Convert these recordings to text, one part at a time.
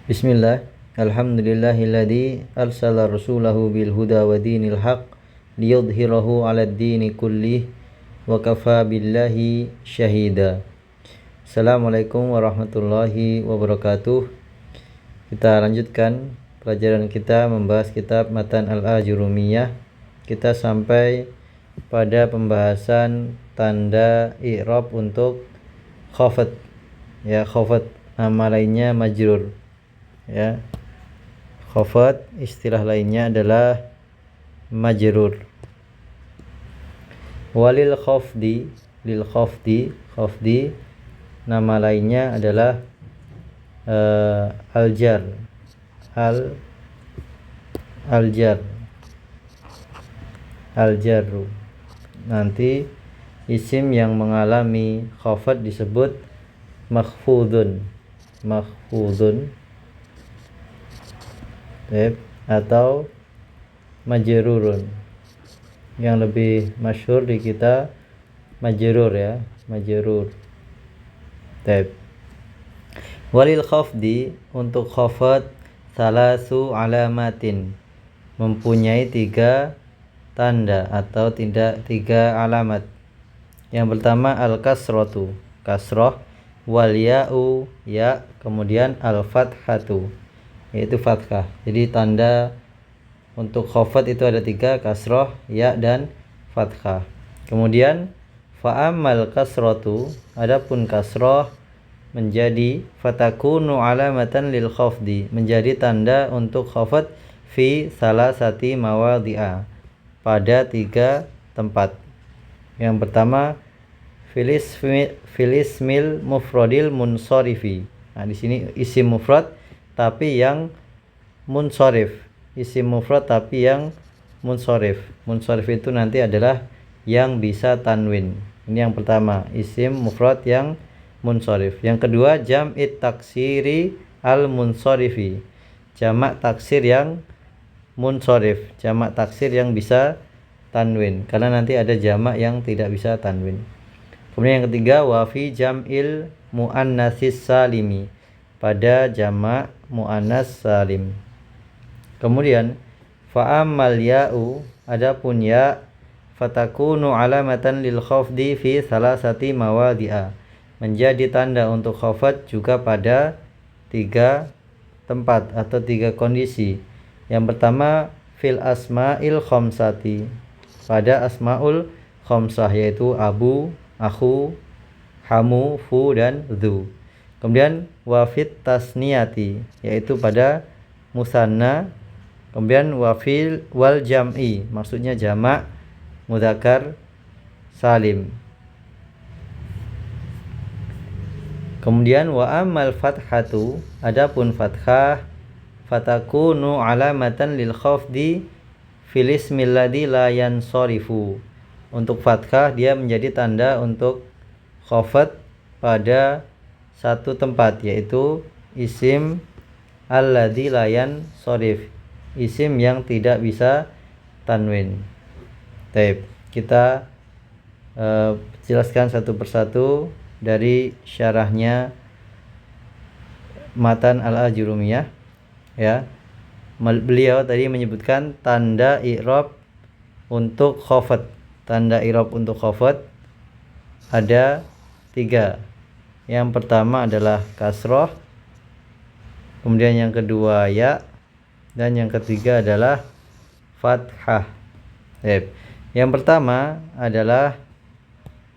Bismillah, alhamdulillahilladzi arsala rasulahu bil huda wa dinil haq liyudhhirahu 'alad dini kullih wa kafa billahi syahida. Assalamualaikum warahmatullahi wabarakatuh. Kita lanjutkan pelajaran kita membahas kitab Matan al-Ajurumiyah. Kita sampai pada pembahasan tanda i'rab untuk khafat. Ya, khafat nama lainnya majrur. Ya, khafat istilah lainnya adalah majrur. Walil khafdi, lil khafdi nama lainnya adalah aljar, aljarru. Nanti isim yang mengalami khafat disebut makhfudun atau majrurun. Yang lebih masyhur di kita majrur, ya, majrur. Walil khafdi, untuk khafat salasu alamatin, mempunyai 3 tanda atau tiga alamat. Yang pertama al-kasratu, kasrah, wal ya'u, ya, kemudian al-fathatu, yaitu fathah. Jadi tanda untuk khafat itu ada 3, kasrah, ya, dan fathah. Kemudian fa'amal kasratu, adapun kasrah menjadi fatakunu alamatan lil khafdi, menjadi tanda untuk khafat fi salasati mawadhi'a, pada 3 tempat. Yang pertama filismil mufradil munsorifi. Nah, di sini isim mufrad tapi yang munsharif, isim mufrad tapi yang munsharif. Munsharif itu nanti adalah yang bisa tanwin. Ini yang pertama, isim mufrad yang munsharif. Yang kedua jam'it taksiri al munsarifi, jamak taksir yang munsharif, jamak taksir yang bisa tanwin, karena nanti ada jamak yang tidak bisa tanwin. Kemudian yang ketiga wa fi jam'il muannatsis salimi, pada jamak muannas salim. Kemudian fa'amal ya'u, adapun ya, fatakunu alamatan lil khafdi fi salasati mawadhi'a, menjadi tanda untuk khafat juga pada 3 tempat atau 3 kondisi. Yang pertama fil asma'il khamsati, pada asmaul khamsah, yaitu abu, akhu, hamu, fu, dan dhu. Kemudian wafit tasniyati, yaitu pada musanna. Kemudian wafil wal jam'i, maksudnya jamak mudzakkar salim. Kemudian wa amal fathatu, adapun fathah, fatakunu alamatan lil khafdi fil ismil ladzi la yansarifu, untuk fathah dia menjadi tanda untuk khafat pada 1 tempat, yaitu isim alladzi la yansarif, isim yang tidak bisa tanwin. Kita jelaskan satu persatu dari syarahnya Matan al-Ajurumiyah, ya. Beliau tadi menyebutkan tanda i'rab untuk khafat. Tanda i'rab untuk khafat ada 3. Yang pertama adalah kasrah, kemudian yang kedua ya, dan yang ketiga adalah fathah. Yang pertama adalah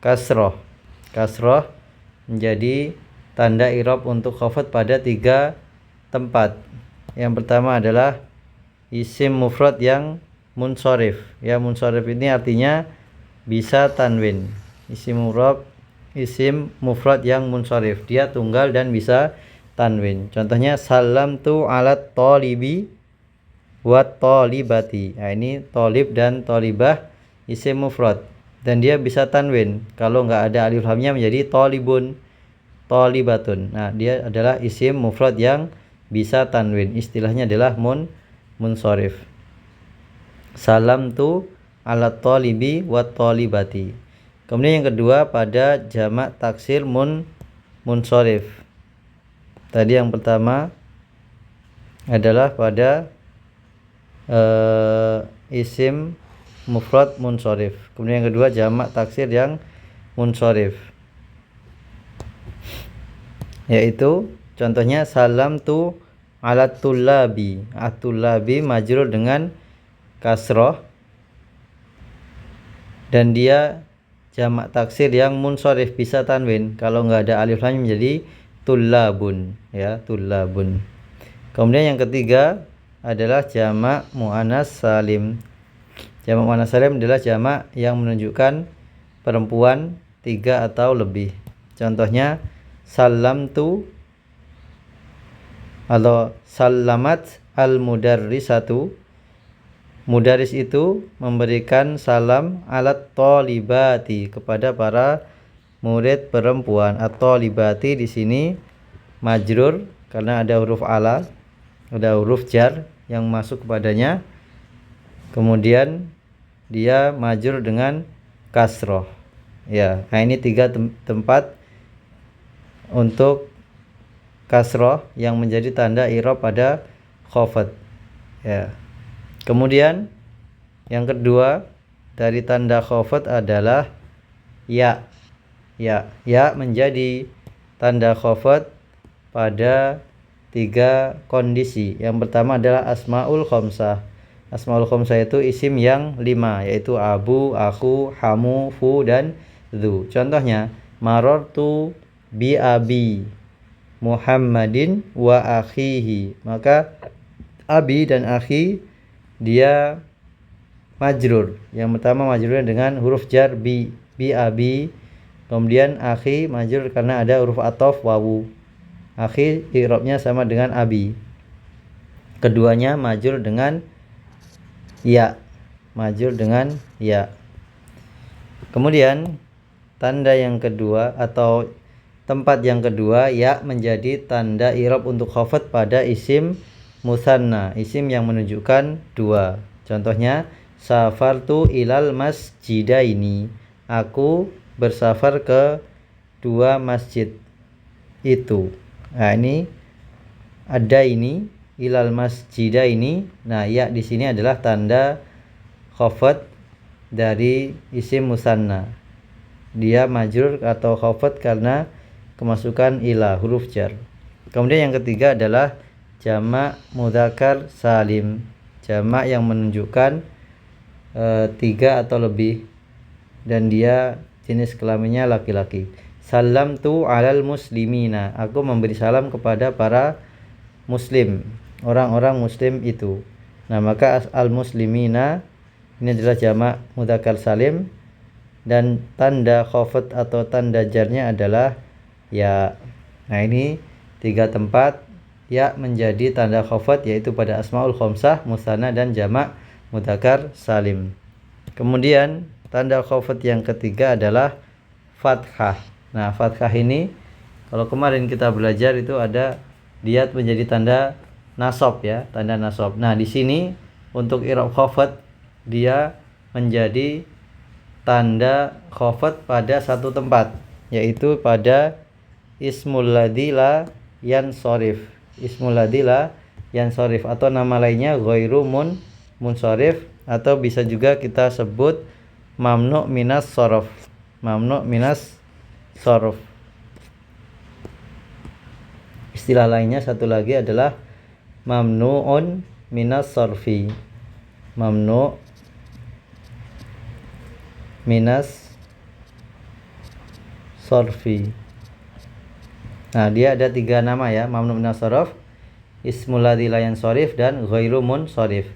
kasrah. Kasrah menjadi tanda i'rab untuk khafat pada 3 tempat. Yang pertama adalah isim mufrad yang munsharif. Ya, munsharif ini artinya bisa tanwin. Isim mufrad yang munsharif, dia tunggal dan bisa tanwin. Contohnya salamtu alat talibi wa talibati. Nah, ini talib dan talibah isim mufrad dan dia bisa tanwin. Kalau nggak ada alif lamnya menjadi talibun, talibatun. Nah, dia adalah isim mufrad yang bisa tanwin. Istilahnya adalah munsharif. Salamtu alat talibi wa talibati. Kemudian yang kedua pada jamak taksir munsharif. Tadi yang pertama adalah pada isim mufrad munsharif. Kemudian yang kedua jamak taksir yang munsharif, yaitu contohnya salam tu ala tullabi. At-tullabi majrur dengan kasroh dan dia jamak taksir yang munsharif, bisa tanwin. Kalau nggak ada alif lam menjadi tullabun, ya, tullabun. Kemudian yang ketiga adalah jamak muannas salim. Jamak muannas salim adalah jamak yang menunjukkan perempuan 3 atau lebih. Contohnya salam tu atau salamat al mudarrisatu. Mudaris itu memberikan salam alat tolibati, kepada para murid perempuan. Atau libati di sini majrur karena ada huruf ala, ada huruf jar yang masuk kepadanya. Kemudian dia majrur dengan kasroh. Ya, nah ini 3 tempat untuk kasroh yang menjadi tanda i'rab pada khafad. Ya. Kemudian yang kedua dari tanda khafad adalah ya. Ya menjadi tanda khafad pada 3 kondisi. Yang pertama adalah asmaul khamsah. Asmaul khamsah itu isim yang 5, yaitu abu, aku, hamu, fu, dan dzu. Contohnya marartu bi abi Muhammadin wa akhihi. Maka abi dan akhi dia majrur. Yang pertama majrurnya dengan huruf jar bi abi. Kemudian akhi majrur karena ada huruf athof wawu. Akhi i'rabnya sama dengan abi. Keduanya majrur dengan ya. Majrur dengan ya. Kemudian tanda yang kedua atau tempat yang kedua, ya menjadi tanda i'rab untuk khafad pada isim musanna, isim yang menunjukkan 2. Contohnya safartu ilal masjidaini. Aku bersafar ke 2 masjid itu. Nah, ini ada ini ilal masjidaini. Nah, ya di sini adalah tanda khafad dari isim musanna. Dia majrur atau khafad karena kemasukan ila, huruf jar. Kemudian yang ketiga adalah jamak mudzakkar salim. Jamak yang menunjukkan 3 atau lebih dan dia jenis kelaminnya laki-laki. Salam tu alal muslimina. Aku memberi salam kepada para muslim, orang-orang muslim itu. Nah, maka al muslimina ini adalah jamak mudzakkar salim dan tanda khafad atau tanda jarnya adalah ya. Nah, ini 3 tempat ya menjadi tanda khafad, yaitu pada asmaul khamsah, musanna, dan jamak mudzakkar salim. Kemudian tanda khafad yang ketiga adalah fathah. Nah, fathah ini kalau kemarin kita belajar itu ada dia menjadi tanda nasab, ya, tanda nasab. Nah, di sini untuk i'rab khafad dia menjadi tanda khafad pada satu tempat, yaitu pada ismul ladzi la yansharif. Ismul ladzi la yansharif atau nama lainnya ghairu munsharif, atau bisa juga kita sebut mamnu minas sharaf. Mamnu minas sharaf. Istilah lainnya satu lagi adalah mamnuun minas sarfi. Mamnu minas sarfi. Nah, dia ada 3 nama, ya, mamnu minas sharaf, ismul ladzi la yansharif, dan ghairu munsharif,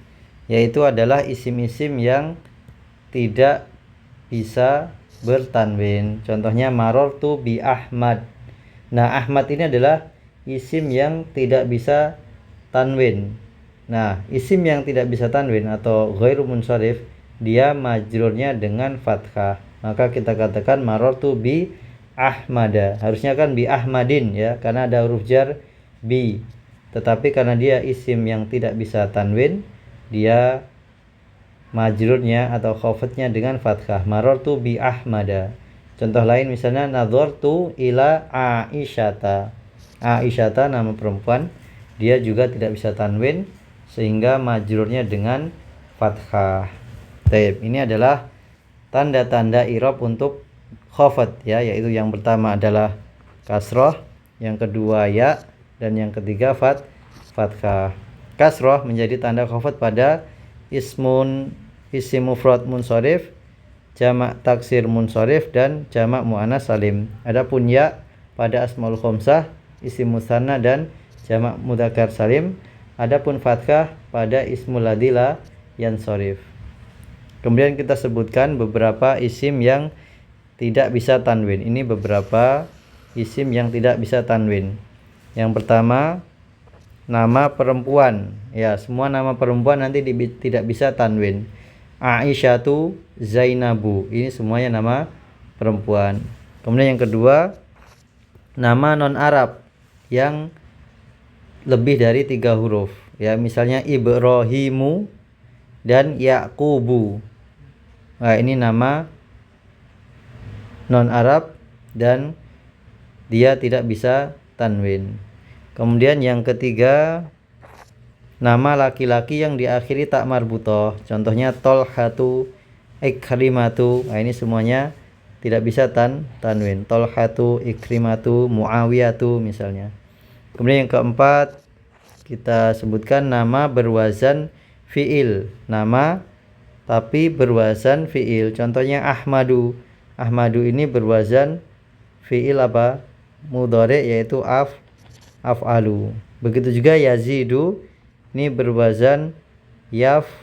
yaitu adalah isim-isim yang tidak bisa bertanwin. Contohnya marartu bi Ahmad. Nah, Ahmad ini adalah isim yang tidak bisa tanwin. Nah, isim yang tidak bisa tanwin atau ghairu munsharif dia majrurnya dengan fathah. Maka kita katakan marartu bi Ahmada. Harusnya kan bi Ahmadin, ya, karena ada huruf jar bi. Tetapi karena dia isim yang tidak bisa tanwin, dia majrurnya atau khafadnya dengan fathah. Marartu bi Ahmada. Contoh lain misalnya nadhartu ila Aisyata. Aisyata nama perempuan. dia juga tidak bisa tanwin, sehingga majrurnya dengan fathah. Taib. Ini adalah tanda-tanda i'rab untuk khafat ya, yaitu yang pertama adalah kasroh, yang kedua ya, dan yang ketiga fathah. Kasroh menjadi tanda khafat pada isim mufrad munsharif, jamak taksir munsharif, dan jamak muannas salim. Adapun ya pada asmaul khamsah, isim musanna, dan jamak mudzakkar salim. Adapun fathah pada ismul ladzi la yansharif. Kemudian kita sebutkan beberapa isim yang tidak bisa tanwin. Ini beberapa isim yang tidak bisa tanwin. Yang pertama, nama perempuan. Ya, semua nama perempuan nanti tidak bisa tanwin. Aisyatu, Zainabu. Ini semuanya nama perempuan. Kemudian yang kedua, nama non Arab yang lebih dari 3 huruf. Ya, misalnya Ibrahimu dan Yaqubu. Nah, ini nama non Arab dan dia tidak bisa tanwin. Kemudian yang ketiga, nama laki-laki yang diakhiri tak marbutoh. Contohnya Tolhatu, Ikrimatu. Nah, ini semuanya tidak bisa tanwin. Tolhatu, Ikrimatu, Muawiyatu misalnya. Kemudian yang keempat, kita sebutkan nama berwazan fi'il. Nama tapi berwazan fi'il. Contohnya Ahmadu. Ahmadu ini berwazan fi'il apa? Mudhari, yaitu af'alu. Begitu juga Yazidu, ini berwazan yaf'ilu.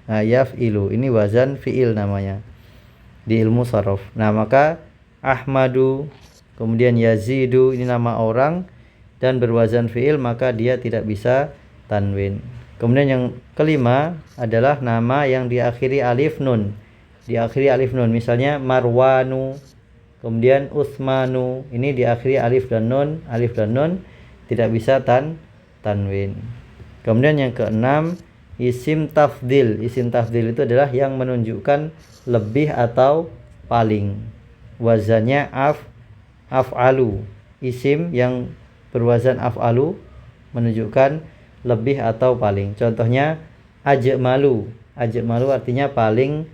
Nah, yaf'ilu ini wazan fi'il namanya di ilmu sharaf. Nah, maka Ahmadu, kemudian Yazidu ini nama orang dan berwazan fi'il, maka dia tidak bisa tanwin. Kemudian yang kelima adalah nama yang diakhiri alif nun. Diakhiri alif nun, misalnya Marwanu, kemudian Utsmanu, ini diakhiri alif dan nun. Alif dan nun tidak bisa tanwin. Kemudian yang keenam, isim tafdil. Isim tafdil itu adalah yang menunjukkan lebih atau paling. Wazannya af'alu. Isim yang berwazan af'alu menunjukkan lebih atau paling. Contohnya ajmalu. Ajmalu artinya paling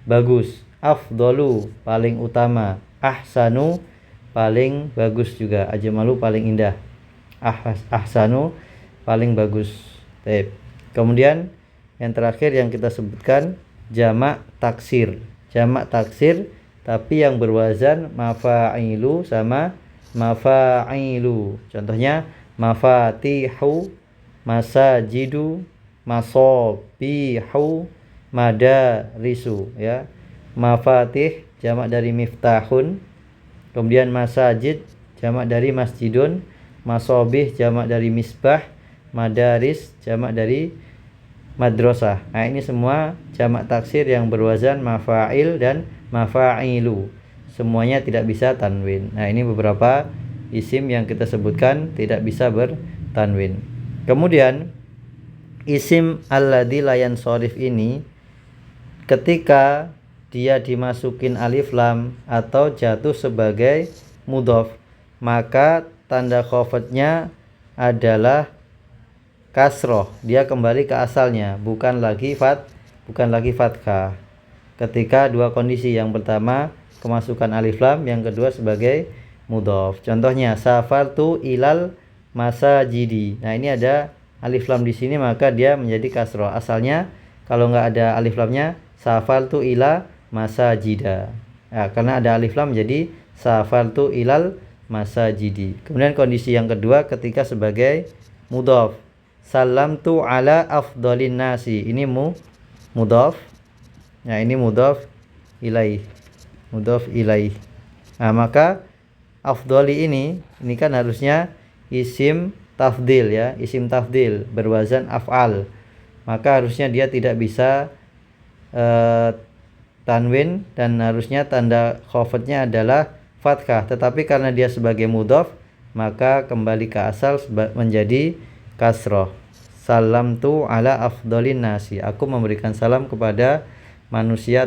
bagus. Afdalu paling utama. Ahsanu paling bagus juga. Ajmalu paling indah. Ahsanu paling bagus. Baik. Kemudian yang terakhir yang kita sebutkan jamak taksir. Jamak taksir tapi yang berwazan mafa'ilu sama mafa'ilu. Contohnya mafatihu, masajidu, masobihu, madarisu ya. Mafatih jamak dari miftahun, kemudian masajid jamak dari masjidun, masobih jamak dari misbah, madaris jamak dari madrasah. Nah, ini semua jamak taksir yang berwazan mafa'il dan mafa'ilu. Semuanya tidak bisa tanwin. Nah, ini beberapa isim yang kita sebutkan tidak bisa bertanwin. Kemudian isim alladzi la yansharif ini ketika dia dimasukin alif lam atau jatuh sebagai mudhof, maka tanda khafatnya adalah kasroh. Dia kembali ke asalnya, bukan lagi fathah. Ketika dua kondisi, yang pertama kemasukan alif lam, yang kedua sebagai mudhof. Contohnya safartu ilal masajidi. Nah, ini ada alif lam di sini, maka dia menjadi kasroh. Asalnya kalau nggak ada alif lamnya safartu ila masajida. Nah, karena ada alif lam jadi safartu ilal masajidi. Kemudian kondisi yang kedua ketika sebagai mudhof. Salamtu ala afdhalin nasi. Ini mudhof. Nah, ini mudhof ilaih. Mudhof ilaih. Nah, maka afdhali ini kan harusnya isim tafdil ya, isim tafdil berwazan af'al. Maka harusnya dia tidak bisa tanwin dan harusnya tanda khafatnya adalah fathah. Tetapi karena dia sebagai mudhof, maka kembali ke asal menjadi kasroh. Salamtu ala afdhalin nasi. Aku memberikan salam kepada manusia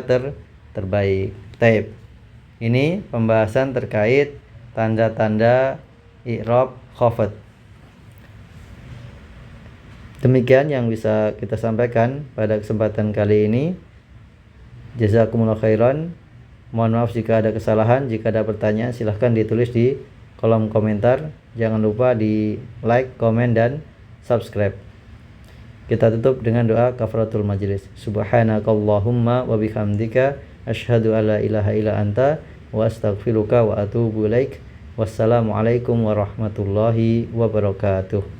terbaik. Taib. Ini pembahasan terkait tanda-tanda i'rab khafat. Demikian yang bisa kita sampaikan pada kesempatan kali ini. Jazakumullah khairan. Mohon maaf jika ada kesalahan. Jika ada pertanyaan silahkan ditulis di kolom komentar. Jangan lupa di like, komen, dan subscribe. Kita tutup dengan doa kafaratul majlis. Subhanakallahumma wa bihamdika asyhadu alla ilaha illa anta wa astaghfiruka wa atubu ilaik. Wassalamualaikum warahmatullahi wabarakatuh.